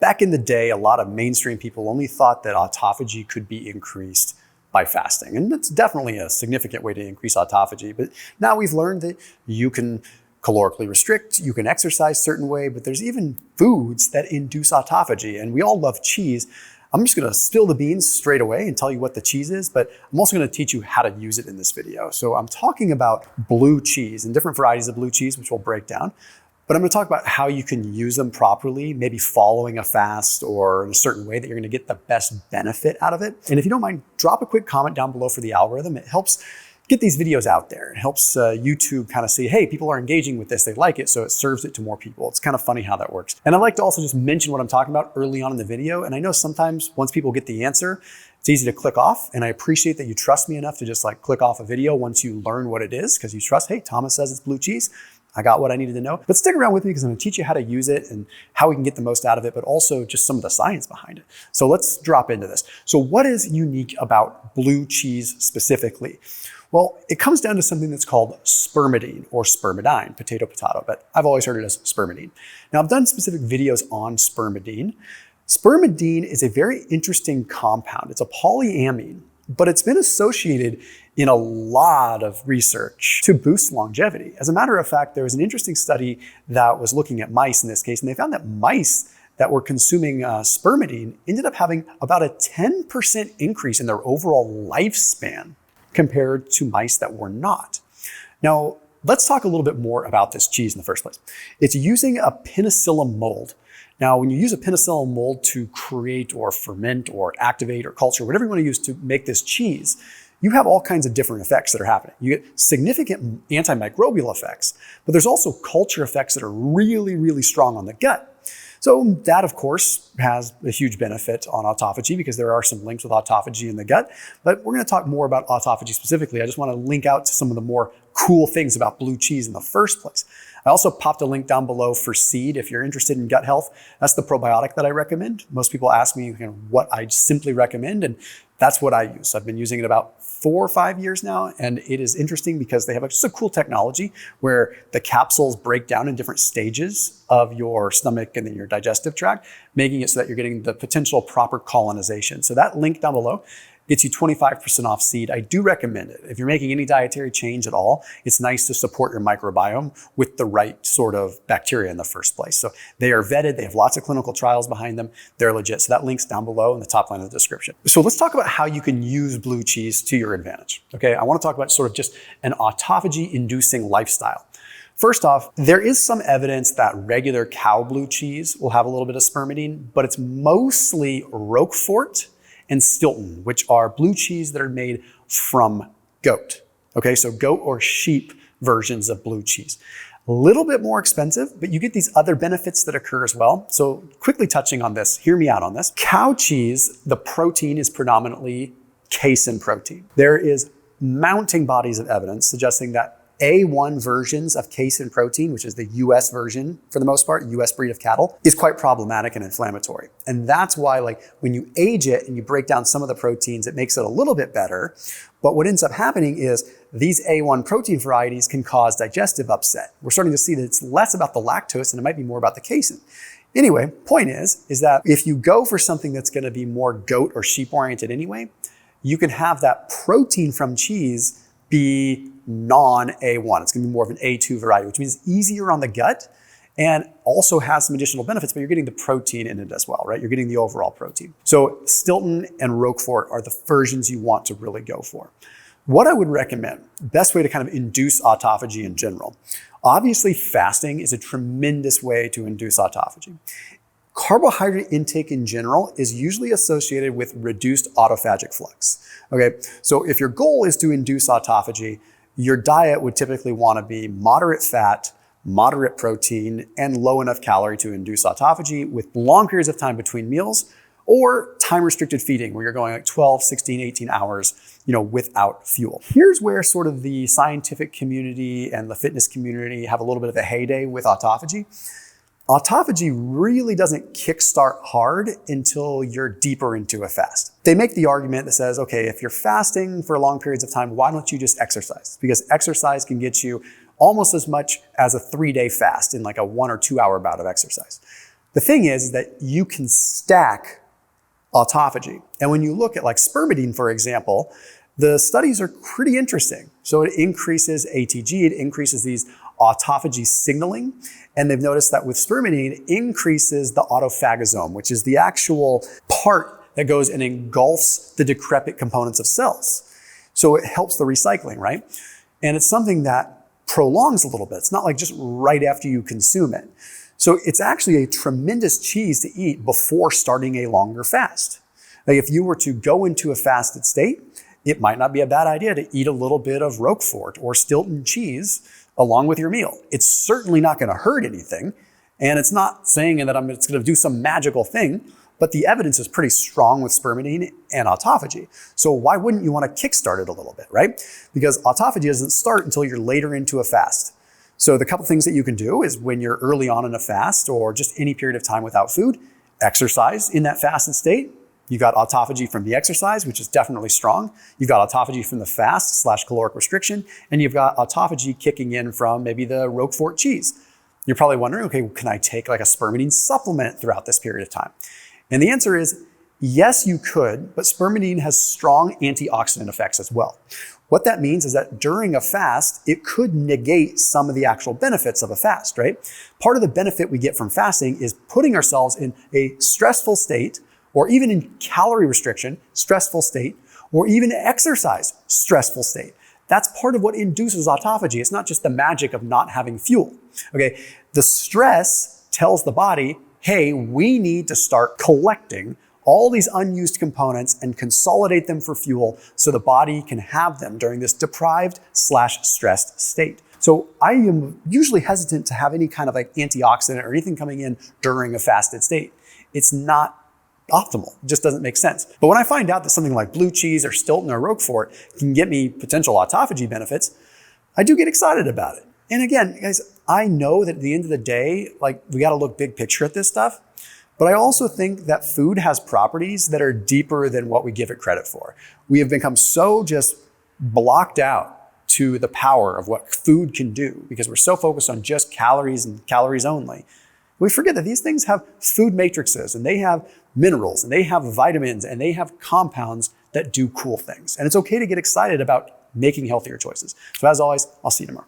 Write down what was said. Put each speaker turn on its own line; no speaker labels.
back in the day, a lot of mainstream people only thought that autophagy could be increased by fasting. And it's definitely a significant way to increase autophagy. But now we've learned that you can calorically restrict, you can exercise a certain way, but there's even foods that induce autophagy. And we all love cheese. I'm just gonna spill the beans straight away and tell you what the cheese is, but I'm also gonna teach you how to use it in this video. So I'm talking about blue cheese and different varieties of blue cheese, which we'll break down. But I'm gonna talk about how you can use them properly, maybe following a fast or in a certain way that you're gonna get the best benefit out of it. And if you don't mind, drop a quick comment down below for the algorithm. It helps get these videos out there. It helps YouTube kind of see, hey, people are engaging with this, they like it, so it serves it to more people. It's kind of funny how that works. And I like to also just mention what I'm talking about early on in the video. And I know sometimes once people get the answer, it's easy to click off. And I appreciate that you trust me enough to just like click off a video once you learn what it is, because you trust, hey, Thomas says it's blue cheese. I got what I needed to know. But stick around with me because I'm gonna teach you how to use it and how we can get the most out of it, but also just some of the science behind it. So let's drop into this. So what is unique about blue cheese specifically? Well, it comes down to something that's called spermidine or spermidine, potato, but I've always heard it as spermidine. Now I've done specific videos on spermidine. Spermidine is a very interesting compound. It's a polyamine, but it's been associated in a lot of research to boost longevity. As a matter of fact, there was an interesting study that was looking at mice in this case, and they found that mice that were consuming spermidine ended up having about a 10% increase in their overall lifespan compared to mice that were not. Now, let's talk a little bit more about this cheese in the first place. It's using a penicillium mold. Now, when you use a penicillium mold to create or ferment or activate or culture, whatever you want to use to make this cheese, you have all kinds of different effects that are happening. You get significant antimicrobial effects, but there's also culture effects that are really, really strong on the gut. So that, of course, has a huge benefit on autophagy because there are some links with autophagy in the gut, but we're gonna talk more about autophagy specifically. I just wanna link out to some of the more cool things about blue cheese in the first place. I also popped a link down below for Seed if you're interested in gut health. That's the probiotic that I recommend. Most people ask me what I simply recommend, and that's what I use. I've been using it about 4 or 5 years now, and it is interesting because they have just a cool technology where the capsules break down in different stages of your stomach and then your digestive tract, making it so that you're getting the potential proper colonization. So that link down below gets you 25% off Seed. I do recommend it. If you're making any dietary change at all, it's nice to support your microbiome with the right sort of bacteria in the first place. So they are vetted. They have lots of clinical trials behind them. They're legit. So that link's down below in the top line of the description. So let's talk about how you can use blue cheese to your advantage. Okay, I want to talk about sort of just an autophagy-inducing lifestyle. First off, there is some evidence that regular cow blue cheese will have a little bit of spermidine, but it's mostly Roquefort and Stilton, which are blue cheese that are made from goat. Okay, so goat or sheep versions of blue cheese. A little bit more expensive, but you get these other benefits that occur as well. So quickly touching on this, hear me out on this. Cow cheese, the protein is predominantly casein protein. There is mounting bodies of evidence suggesting that A1 versions of casein protein, which is the US version for the most part, US breed of cattle, is quite problematic and inflammatory. And that's why when you age it and you break down some of the proteins, it makes it a little bit better. But what ends up happening is these A1 protein varieties can cause digestive upset. We're starting to see that it's less about the lactose and it might be more about the casein. Anyway, point is that if you go for something that's gonna be more goat or sheep oriented anyway, you can have that protein from cheese be non-A1. It's gonna be more of an A2 variety, which means easier on the gut and also has some additional benefits, but you're getting the protein in it as well, right? You're getting the overall protein. So Stilton and Roquefort are the versions you want to really go for. What I would recommend, best way to kind of induce autophagy in general, obviously fasting is a tremendous way to induce autophagy. Carbohydrate intake in general is usually associated with reduced autophagic flux. Okay, so if your goal is to induce autophagy, your diet would typically want to be moderate fat, moderate protein, and low enough calorie to induce autophagy with long periods of time between meals, or time-restricted feeding where you're going 12, 16, 18 hours, without fuel. Here's where sort of the scientific community and the fitness community have a little bit of a heyday with autophagy. Autophagy really doesn't kickstart hard until you're deeper into a fast. They make the argument that says, okay, if you're fasting for long periods of time, why don't you just exercise? Because exercise can get you almost as much as a 3-day fast in like a 1 or 2 hour bout of exercise. The thing is that you can stack autophagy. And when you look at like spermidine, for example, the studies are pretty interesting. So it increases ATG, it increases these autophagy signaling. And they've noticed that with spermidine, it increases the autophagosome, which is the actual part that goes and engulfs the decrepit components of cells. So it helps the recycling, right? And it's something that prolongs a little bit. It's not like just right after you consume it. So it's actually a tremendous cheese to eat before starting a longer fast. Like if you were to go into a fasted state, it might not be a bad idea to eat a little bit of Roquefort or Stilton cheese along with your meal. It's certainly not going to hurt anything. And it's not saying that it's going to do some magical thing, but the evidence is pretty strong with spermidine and autophagy. So why wouldn't you want to kickstart it a little bit, right? Because autophagy doesn't start until you're later into a fast. So the couple things that you can do is when you're early on in a fast or just any period of time without food, exercise in that fasted state. You got autophagy from the exercise, which is definitely strong. You've got autophagy from the fast / caloric restriction, and you've got autophagy kicking in from maybe the Roquefort cheese. You're probably wondering, okay, can I take like a spermidine supplement throughout this period of time? And the answer is yes, you could, but spermidine has strong antioxidant effects as well. What that means is that during a fast, it could negate some of the actual benefits of a fast, right? Part of the benefit we get from fasting is putting ourselves in a stressful state, or even in calorie restriction, stressful state, or even exercise, stressful state. That's part of what induces autophagy. It's not just the magic of not having fuel, okay? The stress tells the body, hey, we need to start collecting all these unused components and consolidate them for fuel so the body can have them during this deprived / stressed state. So I am usually hesitant to have any kind of like antioxidant or anything coming in during a fasted state. It's not optimal. It just doesn't make sense. But when I find out that something like blue cheese or Stilton or Roquefort can get me potential autophagy benefits, I do get excited about it. And again, guys, I know that at the end of the day, like we got to look big picture at this stuff. But I also think that food has properties that are deeper than what we give it credit for. We have become so just blocked out to the power of what food can do because we're so focused on just calories and calories only. We forget that these things have food matrices and they have minerals and they have vitamins and they have compounds that do cool things. And it's okay to get excited about making healthier choices. So as always, I'll see you tomorrow.